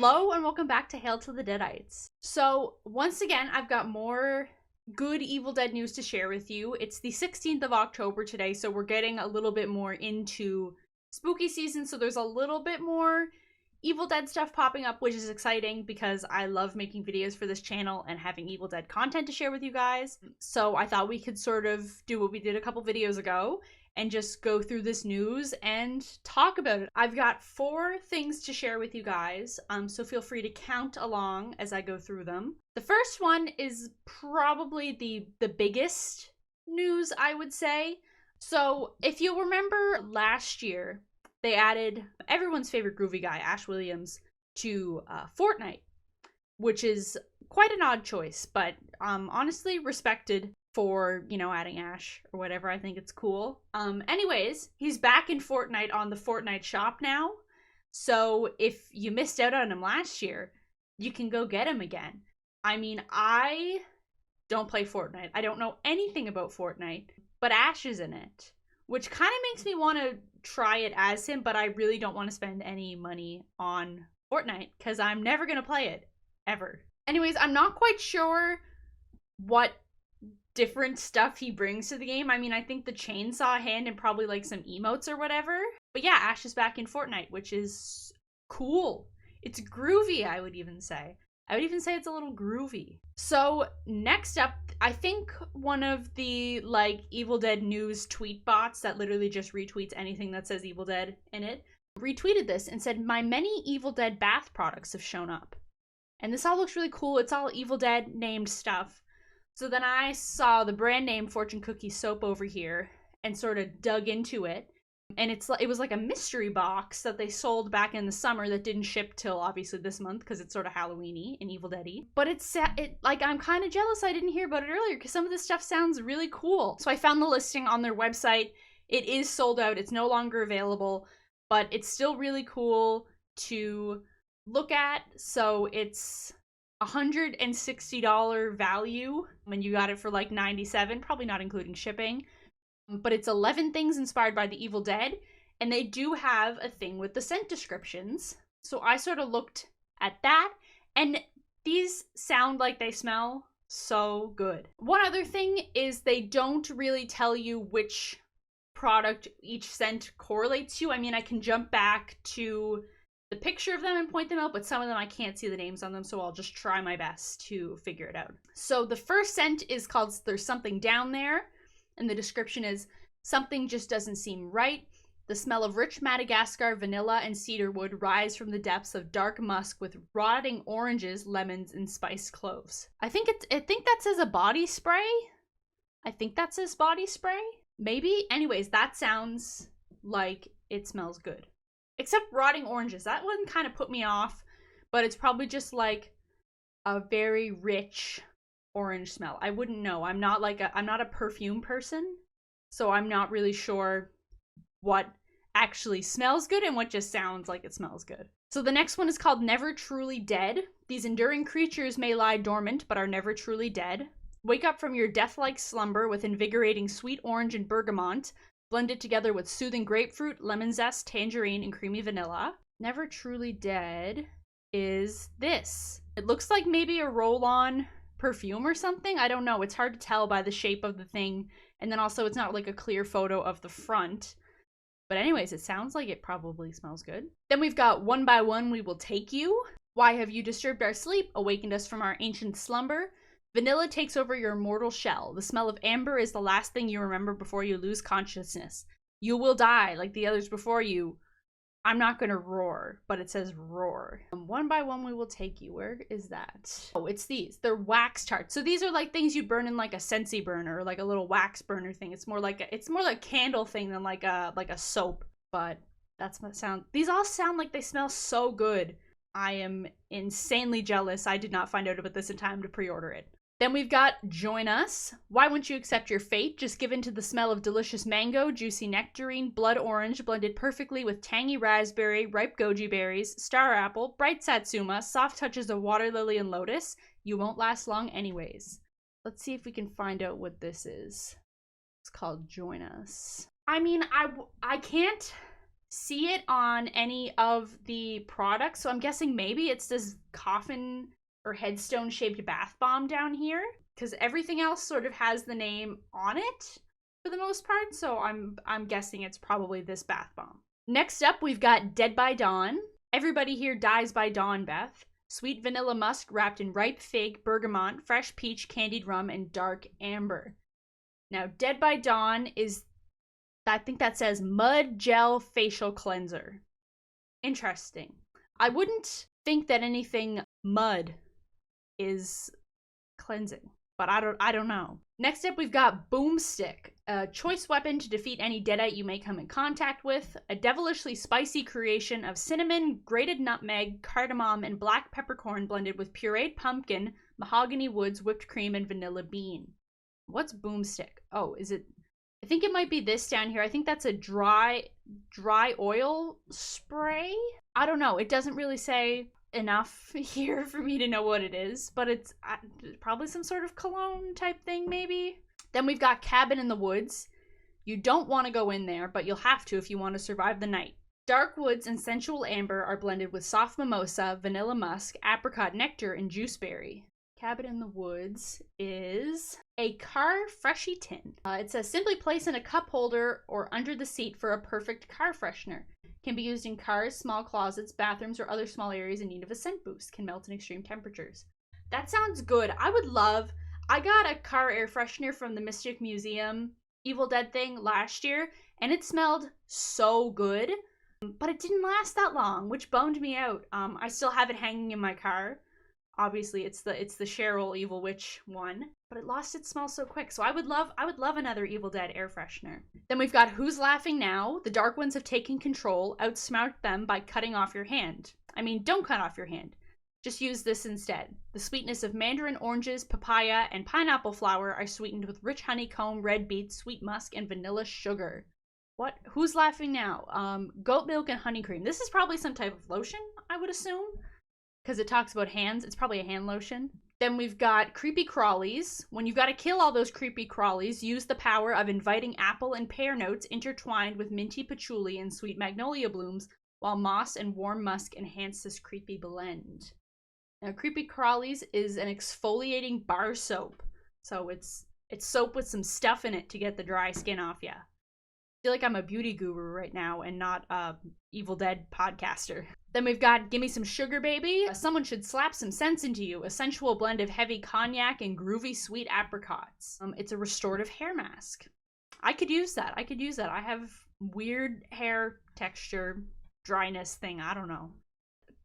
Hello and welcome back to Hail to the Deadites. So once again, I've got more good Evil Dead news to share with you. It's the 16th of October today, so we're getting a little bit more into spooky season, so there's a little bit more Evil Dead stuff popping up, which is exciting because I love making videos for this channel and having Evil Dead content to share with you guys. So I thought we could sort of do what we did a couple videos ago and just go through this news and talk about it. I've got 4 things to share with you guys, so feel free to count along as I go through them. The first one is probably the biggest news, I would say. So if you remember last year, they added everyone's favorite groovy guy, Ash Williams, to Fortnite, which is quite an odd choice, but honestly respected for, you know, adding Ash or whatever. I think it's cool. Anyways, he's back in Fortnite on the Fortnite shop now. So if you missed out on him last year, you can go get him again. I mean, I don't play Fortnite. I don't know anything about Fortnite, but Ash is in it, which kind of makes me want to try it as him, but I really don't want to spend any money on Fortnite because I'm never going to play it, ever. Anyways, I'm not quite sure what different stuff he brings to the game. I mean, I think the chainsaw hand and probably like some emotes or whatever. But yeah, Ash is back in Fortnite, which is cool. It's groovy, I would even say. I would even say it's a little groovy. So next up, I think one of the like Evil Dead news tweet bots that literally just retweets anything that says Evil Dead in it, retweeted this and said, "My many Evil Dead bath products have shown up." And this all looks really cool. It's all Evil Dead named stuff. So then I saw the brand name Fortune Cookie soap over here and sort of dug into it. And it was like a mystery box that they sold back in the summer that didn't ship till obviously this month because it's sort of Halloween-y and Evil Dead-y. But like I'm kind of jealous I didn't hear about it earlier because some of this stuff sounds really cool. So I found the listing on their website. It is sold out. It's no longer available, but it's still really cool to look at. So it's $160 value when you got it for like $97, probably not including shipping. But it's 11 things inspired by the Evil Dead, and they do have a thing with the scent descriptions. So I sort of looked at that, and these sound like they smell so good. One other thing is they don't really tell you which product each scent correlates to. I mean, I can jump back to the picture of them and point them out, but some of them I can't see the names on them, so I'll just try my best to figure it out. So the first scent is called There's Something Down There, and the description is, "Something just doesn't seem right. The smell of rich Madagascar vanilla and cedarwood rise from the depths of dark musk with rotting oranges, lemons, and spiced cloves." I think that says a body spray. I think that says body spray. Maybe. Anyways, that sounds like it smells good. Except rotting oranges. That one kind of put me off, but it's probably just like a very rich orange smell. I wouldn't know. I'm not a perfume person, so I'm not really sure what actually smells good and what just sounds like it smells good. So the next one is called Never Truly Dead. These enduring creatures may lie dormant but are never truly dead. Wake up from your death-like slumber with invigorating sweet orange and bergamot, blended together with soothing grapefruit, lemon zest, tangerine, and creamy vanilla. Never Truly Dead is this. It looks like maybe a roll-on perfume or something. I don't know. It's hard to tell by the shape of the thing. And then also it's not like a clear photo of the front. But anyways, it sounds like it probably smells good. Then we've got One by One We Will Take You. Why have you disturbed our sleep, awakened us from our ancient slumber? Vanilla takes over your mortal shell. The smell of amber is the last thing you remember before you lose consciousness. You will die like the others before you. I'm not gonna roar, but it says roar. One by One We Will Take You. Where is that? Oh, it's these. They're wax tarts. So these are like things you burn in like a Scentsy burner, or like a little wax burner thing. It's more like a candle thing than like a soap. But that's what sound. These all sound like they smell so good. I am insanely jealous. I did not find out about this in time to pre-order it. Then we've got Join Us. Why won't you accept your fate? Just give in to the smell of delicious mango, juicy nectarine, blood orange, blended perfectly with tangy raspberry, ripe goji berries, star apple, bright satsuma, soft touches of water lily and lotus. You won't last long anyways. Let's see if we can find out what this is. It's called Join Us. I mean, I can't see it on any of the products, so I'm guessing maybe it's this coffin or headstone shaped bath bomb down here, because everything else sort of has the name on it for the most part, so I'm guessing it's probably this bath bomb. Next up, we've got Dead by Dawn. Everybody here dies by dawn, Beth. Sweet vanilla musk wrapped in ripe fig, bergamot, fresh peach, candied rum, and dark amber. Now, Dead by Dawn is, I think that says mud gel facial cleanser. Interesting. I wouldn't think that anything mud is cleansing, but I don't know. Next up, we've got Boomstick, a choice weapon to defeat any deadite you may come in contact with. A devilishly spicy creation of cinnamon, grated nutmeg, cardamom, and black peppercorn blended with pureed pumpkin, mahogany woods, whipped cream, and vanilla bean. What's Boomstick? Oh, is it? I think it might be this down here. I think that's a dry oil spray. I don't know. It doesn't really say enough here for me to know what it is, but it's probably some sort of cologne type thing, maybe. Then we've got Cabin in the Woods. You don't want to go in there, but you'll have to if you want to survive the night. Dark woods and sensual amber are blended with soft mimosa, vanilla musk, apricot nectar, and gooseberry. Cabin in the Woods is a car freshy tin. It says simply place in a cup holder or under the seat for a perfect car freshener. Can be used in cars, small closets, bathrooms, or other small areas in need of a scent boost. Can melt in extreme temperatures. That sounds good. I got a car air freshener from the Mystic Museum Evil Dead thing last year, and it smelled so good, but it didn't last that long, which bummed me out. I still have it hanging in my car. Obviously, it's the Cheryl Evil Witch one, but it lost its smell so quick. So I would love another Evil Dead air freshener. Then we've got Who's Laughing Now? The Dark Ones have taken control. Outsmart them by cutting off your hand. I mean, don't cut off your hand. Just use this instead. The sweetness of mandarin oranges, papaya, and pineapple flower are sweetened with rich honeycomb, red beets, sweet musk, and vanilla sugar. What? Who's Laughing Now? Goat milk and honey cream. This is probably some type of lotion, I would assume, because it talks about hands. It's probably a hand lotion. Then we've got Creepy Crawlies. When you've got to kill all those creepy crawlies, use the power of inviting apple and pear notes intertwined with minty patchouli and sweet magnolia blooms, while moss and warm musk enhance this creepy blend. Now, Creepy Crawlies is an exfoliating bar soap. So it's soap with some stuff in it to get the dry skin off ya. I feel like I'm a beauty guru right now and not a Evil Dead podcaster. Then we've got Gimme Some Sugar Baby. Someone should slap some sense into you. A sensual blend of heavy cognac and groovy sweet apricots. It's a restorative hair mask. I could use that. I have weird hair texture, dryness thing. I don't know.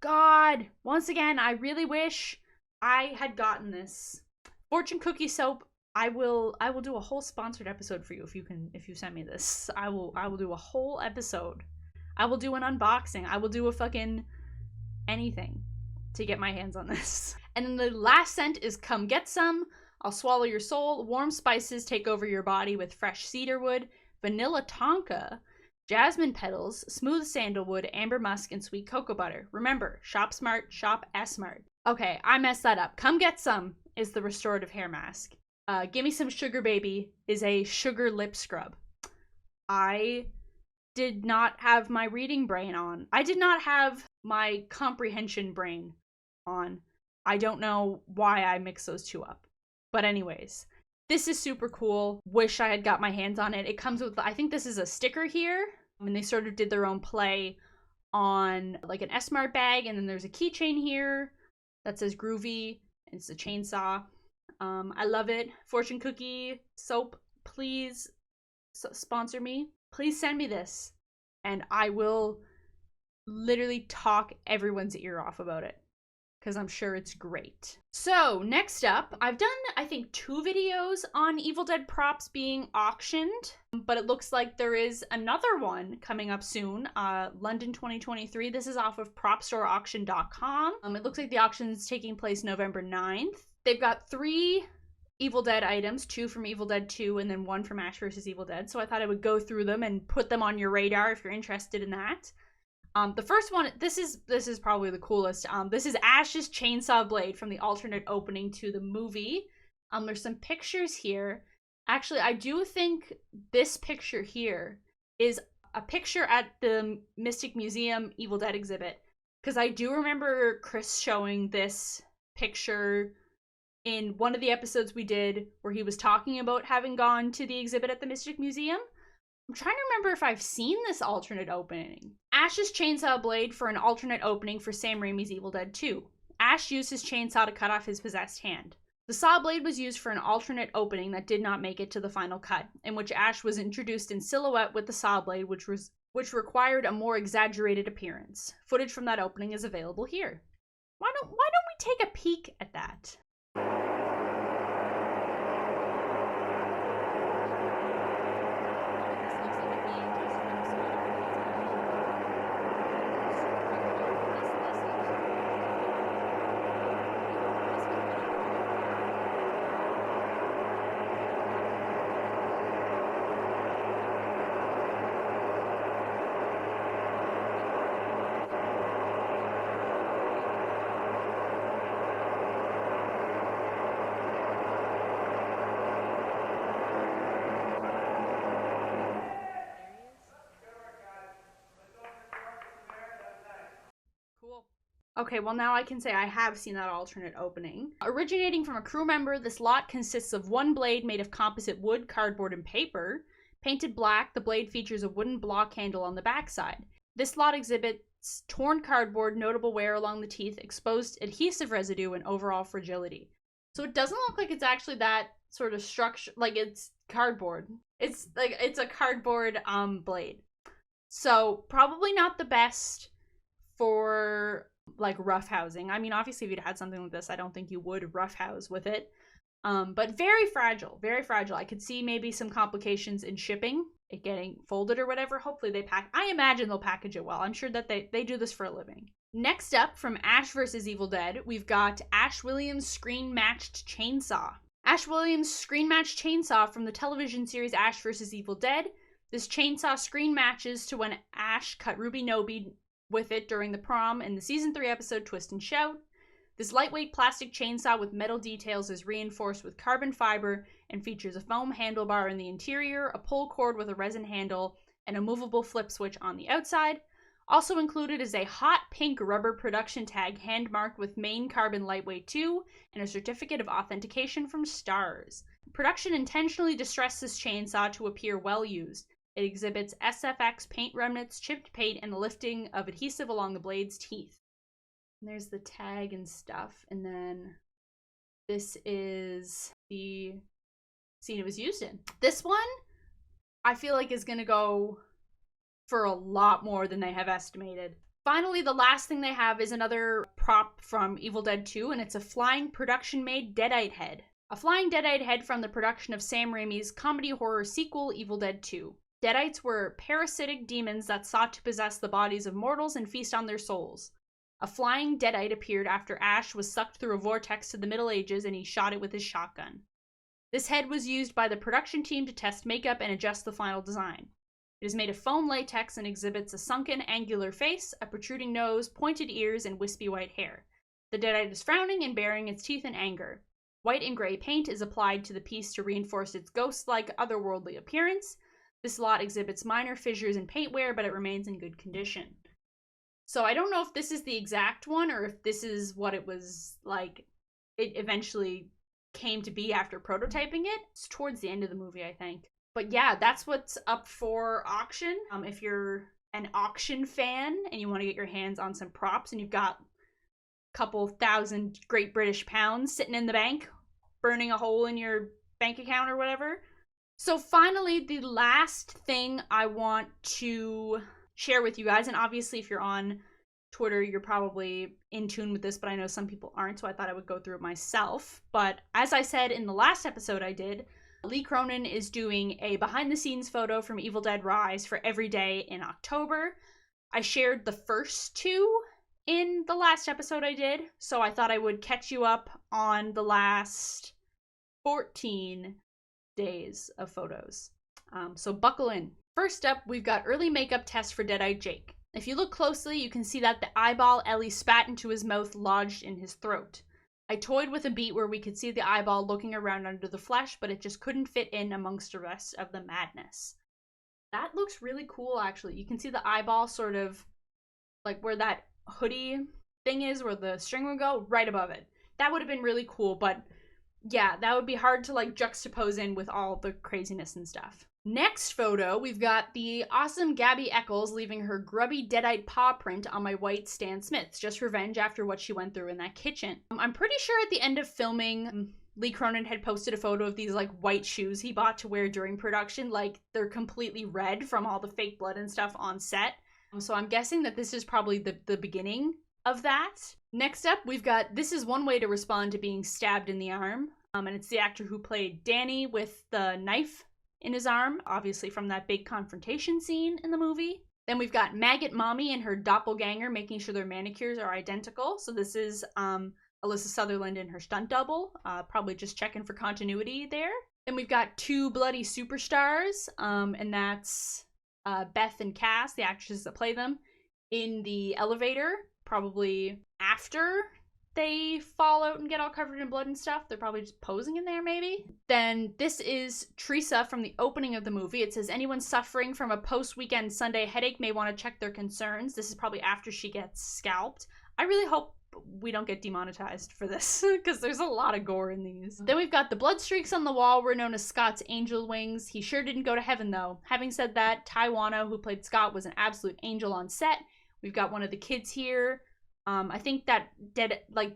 God, once again, I really wish I had gotten this. Fortune Cookie Soap. I will do a whole sponsored episode for you if you send me this. I will do a whole episode. I will do an unboxing. I will do a fucking anything to get my hands on this. And then the last scent is Come Get Some. I'll swallow your soul. Warm spices take over your body with fresh cedarwood, vanilla tonka, jasmine petals, smooth sandalwood, amber musk, and sweet cocoa butter. Remember, shop smart, shop S-smart. Okay, I messed that up. Come Get Some is the restorative hair mask. Gimme Some Sugar Baby is a sugar lip scrub. I did not have my reading brain on. I did not have my comprehension brain on. I don't know why I mixed those two up. But anyways, this is super cool. Wish I had got my hands on it. It comes with, I think this is a sticker here. And they sort of did their own play on like an S-Mart bag. And then there's a keychain here that says Groovy. It's a chainsaw. I love it. Fortune Cookie Soap, please sponsor me. Please send me this. And I will literally talk everyone's ear off about it, because I'm sure it's great. So next up, I've done, I think, 2 videos on Evil Dead props being auctioned, but it looks like there is another one coming up soon, London 2023. This is off of propstoreauction.com. It looks like the auction is taking place November 9th. They've got 3 Evil Dead items, 2 from Evil Dead 2 and then 1 from Ash vs. Evil Dead. So I thought I would go through them and put them on your radar if you're interested in that. The first one, this is probably the coolest. This is Ash's chainsaw blade from the alternate opening to the movie. There's some pictures here. Actually, I do think this picture here is a picture at the Mystic Museum Evil Dead exhibit, because I do remember Chris showing this picture in one of the episodes we did where he was talking about having gone to the exhibit at the Mystic Museum. I'm trying to remember if I've seen this alternate opening. Ash's chainsaw blade for an alternate opening for Sam Raimi's Evil Dead 2. Ash used his chainsaw to cut off his possessed hand. The saw blade was used for an alternate opening that did not make it to the final cut, in which Ash was introduced in silhouette with the saw blade, which required a more exaggerated appearance. Footage from that opening is available here. Why don't we take a peek at that? Okay, well now I can say I have seen that alternate opening. Originating from a crew member, this lot consists of one blade made of composite wood, cardboard, and paper. Painted black, the blade features a wooden block handle on the backside. This lot exhibits torn cardboard, notable wear along the teeth, exposed adhesive residue, and overall fragility. So it doesn't look like it's actually that sort of structure, like it's cardboard. It's a cardboard blade. So probably not the best for like roughhousing. I mean, obviously if you'd had something like this, I don't think you would roughhouse with it. But very fragile, very fragile. I could see maybe some complications in shipping, it getting folded or whatever. Hopefully they I imagine they'll package it well. I'm sure that they do this for a living. Next up, from Ash vs. Evil Dead, we've got Ash Williams' screen-matched chainsaw. Ash Williams' screen-matched chainsaw from the television series Ash vs. Evil Dead. This chainsaw screen matches to when Ash cut Ruby Nobi with it during the prom in the season 3 episode Twist and Shout. This lightweight plastic chainsaw with metal details is reinforced with carbon fiber and features a foam handlebar in the interior, a pull cord with a resin handle, and a movable flip switch on the outside. Also included is a hot pink rubber production tag hand-marked with Maine Carbon Lightweight 2 and a certificate of authentication from Stars. Production intentionally distressed this chainsaw to appear well used. It exhibits SFX paint remnants, chipped paint, and the lifting of adhesive along the blade's teeth. And there's the tag and stuff. And then this is the scene it was used in. This one, I feel like is going to go for a lot more than they have estimated. Finally, the last thing they have is another prop from Evil Dead 2, and it's a flying production-made Deadite head. A flying Deadite head from the production of Sam Raimi's comedy horror sequel, Evil Dead 2. Deadites were parasitic demons that sought to possess the bodies of mortals and feast on their souls. A flying Deadite appeared after Ash was sucked through a vortex to the Middle Ages and he shot it with his shotgun. This head was used by the production team to test makeup and adjust the final design. It is made of foam latex and exhibits a sunken, angular face, a protruding nose, pointed ears, and wispy white hair. The Deadite is frowning and baring its teeth in anger. White and gray paint is applied to the piece to reinforce its ghost-like, otherworldly appearance. This lot exhibits minor fissures in paint wear, but it remains in good condition. So I don't know if this is the exact one or if this is what it was like it eventually came to be after prototyping it. It's towards the end of the movie, I think. But yeah, that's what's up for auction. If you're an auction fan and you want to get your hands on some props and you've got a couple thousand Great British pounds sitting in the bank, burning a hole in your bank account or whatever. So finally, the last thing I want to share with you guys, and obviously if you're on Twitter, you're probably in tune with this, but I know some people aren't, so I thought I would go through it myself. But as I said in the last episode I did, Lee Cronin is doing a behind-the-scenes photo from Evil Dead Rise for every day in October. I shared the first two in the last episode I did, so I thought I would catch you up on the last 14 days of photos. So buckle in. First up, we've got early makeup test for Deadite Jake. If you look closely, you can see that the eyeball Ellie spat into his mouth lodged in his throat. I toyed with a beat where we could see the eyeball looking around under the flesh, but it just couldn't fit in amongst the rest of the madness. That looks really cool, actually. You can see the eyeball sort of like where that hoodie thing is, where the string would go, right above it. That would have been really cool, but yeah, that would be hard to like juxtapose in with all the craziness and stuff. Next photo, we've got the awesome Gabby Eccles leaving her grubby Deadite paw print on my white Stan Smiths, just revenge after what she went through in that kitchen. I'm pretty sure at the end of filming, Lee Cronin had posted a photo of these like white shoes he bought to wear during production. Like they're completely red from all the fake blood and stuff on set. So I'm guessing that this is probably the beginning of that. Next up, we've got This Is One Way to Respond to Being Stabbed in the Arm. And it's the actor who played Danny with the knife in his arm, obviously from that big confrontation scene in the movie. Then we've got Maggot Mommy and her doppelganger making sure their manicures are identical. So this is Alyssa Sutherland and her stunt double, probably just checking for continuity there. Then we've got Two Bloody Superstars, and that's Beth and Cass, the actresses that play them, in the elevator, probably after they fall out and get all covered in blood and stuff. They're probably just posing in there, maybe. Then this is Teresa from the opening of the movie. It says, anyone suffering from a post-weekend Sunday headache may want to check their concerns. This is probably after she gets scalped. I really hope we don't get demonetized for this, because there's a lot of gore in these. Then we've got the blood streaks on the wall were known as Scott's angel wings. He sure didn't go to heaven, though. Having said that, Taiwana, who played Scott, was an absolute angel on set. We've got one of the kids here. I think that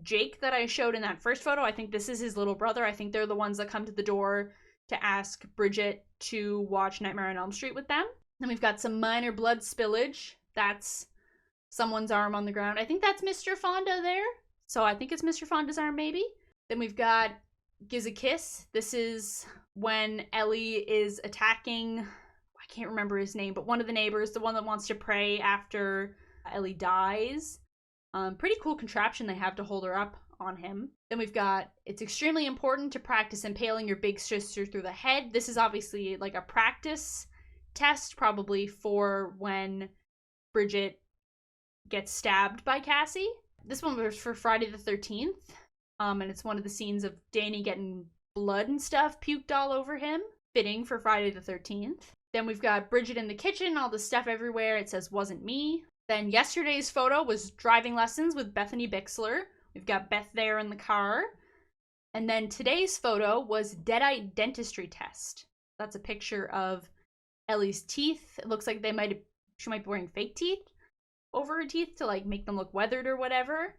Jake that I showed in that first photo, I think this is his little brother. I think they're the ones that come to the door to ask Bridget to watch Nightmare on Elm Street with them. Then we've got some minor blood spillage. That's someone's arm on the ground. I think that's Mr. Fonda there. So I think it's Mr. Fonda's arm, maybe. Then we've got Gives a Kiss. This is when Ellie is attacking, I can't remember his name, but one of the neighbors, the one that wants to pray after Ellie dies. Pretty cool contraption they have to hold her up on him. Then we've got, it's extremely important to practice impaling your big sister through the head. This is obviously like a practice test, probably for when Bridget gets stabbed by Cassie. This one was for Friday the 13th. And it's one of the scenes of Danny getting blood and stuff puked all over him. Fitting for Friday the 13th. Then we've got Bridget in the kitchen, all the stuff everywhere. It says, wasn't me. Then yesterday's photo was driving lessons with Bethany Bixler. We've got Beth there in the car. And then today's photo was Deadite dentistry test. That's a picture of Ellie's teeth. It looks like she might be wearing fake teeth over her teeth to like make them look weathered or whatever.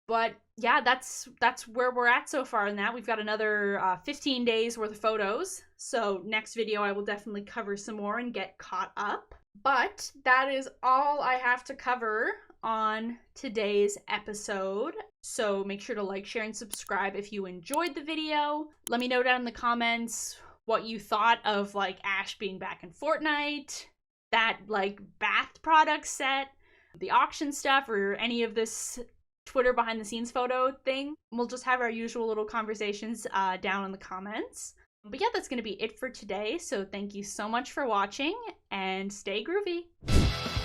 But yeah, that's where we're at so far in that. We've got another 15 days worth of photos. So next video I will definitely cover some more and get caught up. But that is all I have to cover on today's episode. So make sure to like, share, and subscribe if you enjoyed the video. Let me know down in the comments what you thought of like Ash being back in Fortnite, that like bath product set, the auction stuff, or any of this Twitter behind the scenes photo thing. We'll just have our usual little conversations down in the comments. But yeah, that's going to be it for today. So thank you so much for watching and stay groovy.